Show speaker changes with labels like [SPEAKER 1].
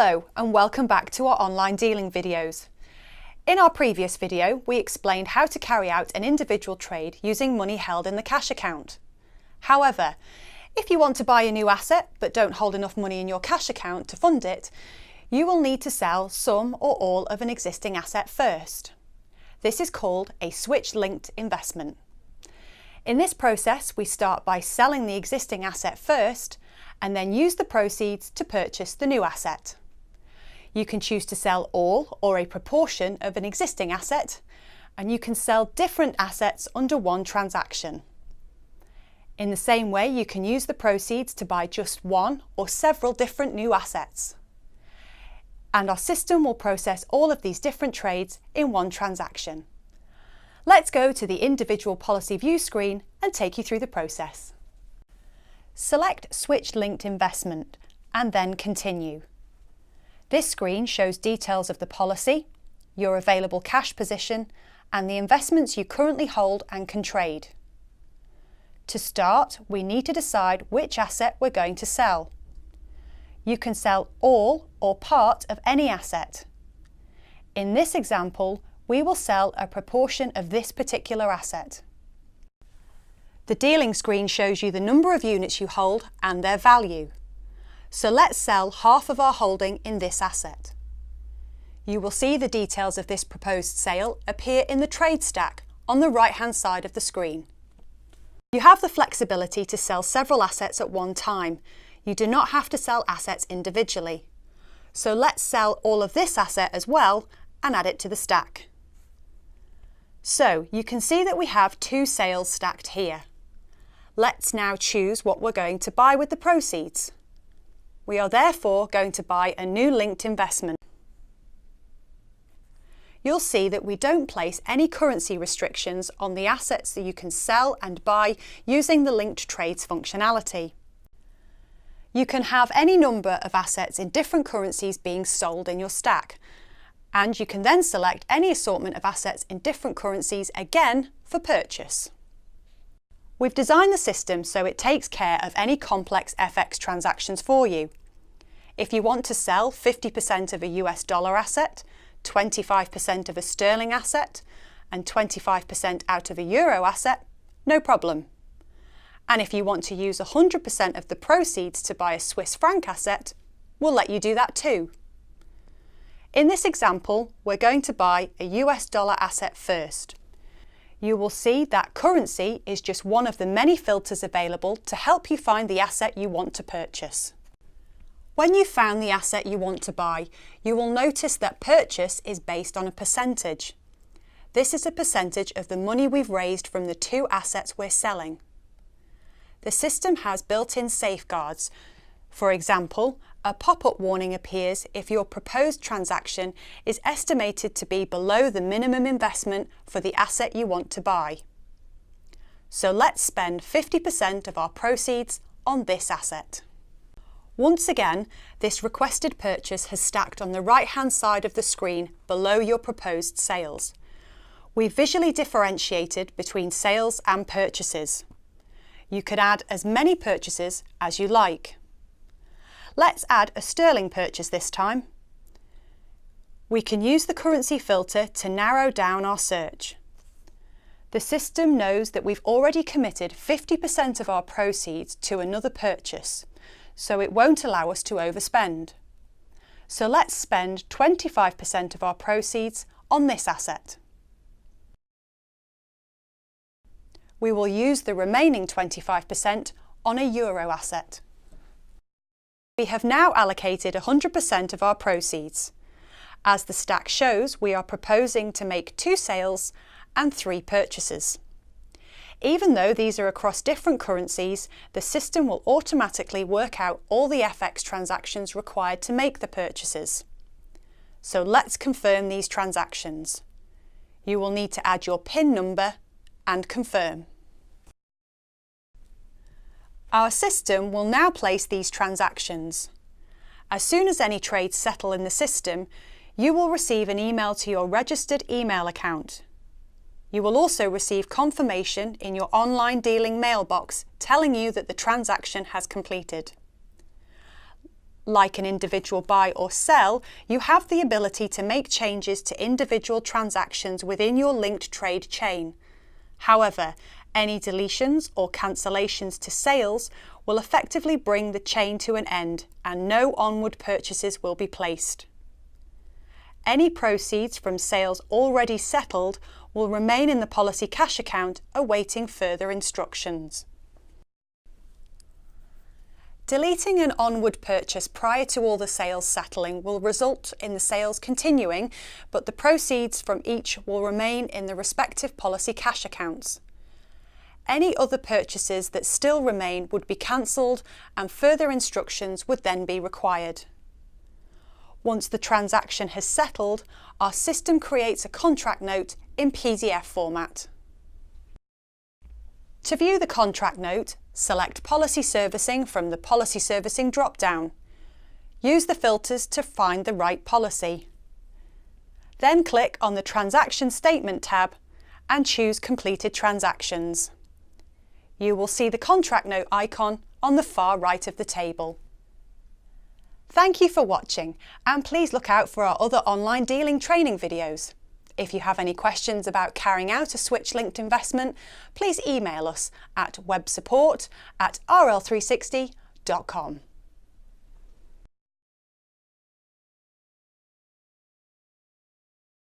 [SPEAKER 1] Hello and welcome back to our online dealing videos. In our previous video, we explained how to carry out an individual trade using money held in the cash account. However, if you want to buy a new asset but don't hold enough money in your cash account to fund it, you will need to sell some or all of an existing asset first. This is called a switch-linked investment. In this process, we start by selling the existing asset first and then use the proceeds to purchase the new asset. You can choose to sell all or a proportion of an existing asset, and you can sell different assets under one transaction. In the same way, you can use the proceeds to buy just one or several different new assets. And our system will process all of these different trades in one transaction. Let's go to the individual policy view screen and take you through the process. Select Switch Linked Investment and then Continue. This screen shows details of the policy, your available cash position, and the investments you currently hold and can trade. To start, we need to decide which asset we're going to sell. You can sell all or part of any asset. In this example, we will sell a proportion of this particular asset. The dealing screen shows you the number of units you hold and their value. So let's sell half of our holding in this asset. You will see the details of this proposed sale appear in the trade stack on the right-hand side of the screen. You have the flexibility to sell several assets at one time. You do not have to sell assets individually. So let's sell all of this asset as well and add it to the stack. So you can see that we have two sales stacked here. Let's now choose what we're going to buy with the proceeds. We are therefore going to buy a new linked investment. You'll see that we don't place any currency restrictions on the assets that you can sell and buy using the linked trades functionality. You can have any number of assets in different currencies being sold in your stack, and you can then select any assortment of assets in different currencies again for purchase. We've designed the system so it takes care of any complex FX transactions for you. If you want to sell 50% of a US dollar asset, 25% of a sterling asset, and 25% out of a euro asset, no problem. And if you want to use 100% of the proceeds to buy a Swiss franc asset, we'll let you do that too. In this example, we're going to buy a US dollar asset first. You will see that currency is just one of the many filters available to help you find the asset you want to purchase. When you've found the asset you want to buy, you will notice that purchase is based on a percentage. This is a percentage of the money we've raised from the two assets we're selling. The system has built-in safeguards. For example, a pop-up warning appears if your proposed transaction is estimated to be below the minimum investment for the asset you want to buy. So let's spend 50% of our proceeds on this asset. Once again, this requested purchase has stacked on the right-hand side of the screen below your proposed sales. We've visually differentiated between sales and purchases. You could add as many purchases as you like. Let's add a sterling purchase this time. We can use the currency filter to narrow down our search. The system knows that we've already committed 50% of our proceeds to another purchase, so it won't allow us to overspend. So let's spend 25% of our proceeds on this asset. We will use the remaining 25% on a euro asset. We have now allocated 100% of our proceeds. As the stack shows, we are proposing to make 2 sales and 3 purchases. Even though these are across different currencies, the system will automatically work out all the FX transactions required to make the purchases. So let's confirm these transactions. You will need to add your PIN number and confirm. Our system will now place these transactions. As soon as any trades settle in the system, you will receive an email to your registered email account. You will also receive confirmation in your online dealing mailbox telling you that the transaction has completed. Like an individual buy or sell, you have the ability to make changes to individual transactions within your linked trade chain. However, any deletions or cancellations to sales will effectively bring the chain to an end and no onward purchases will be placed. Any proceeds from sales already settled will remain in the policy cash account awaiting further instructions. Deleting an onward purchase prior to all the sales settling will result in the sales continuing, but the proceeds from each will remain in the respective policy cash accounts. Any other purchases that still remain would be cancelled and further instructions would then be required. Once the transaction has settled, our system creates a contract note in PDF format. To view the contract note, select Policy Servicing from the Policy Servicing drop-down. Use the filters to find the right policy. Then click on the Transaction Statement tab and choose Completed Transactions. You will see the contract note icon on the far right of the table. Thank you for watching, and please look out for our other online dealing training videos. If you have any questions about carrying out a switch-linked investment, please email us at websupport@rl360.com.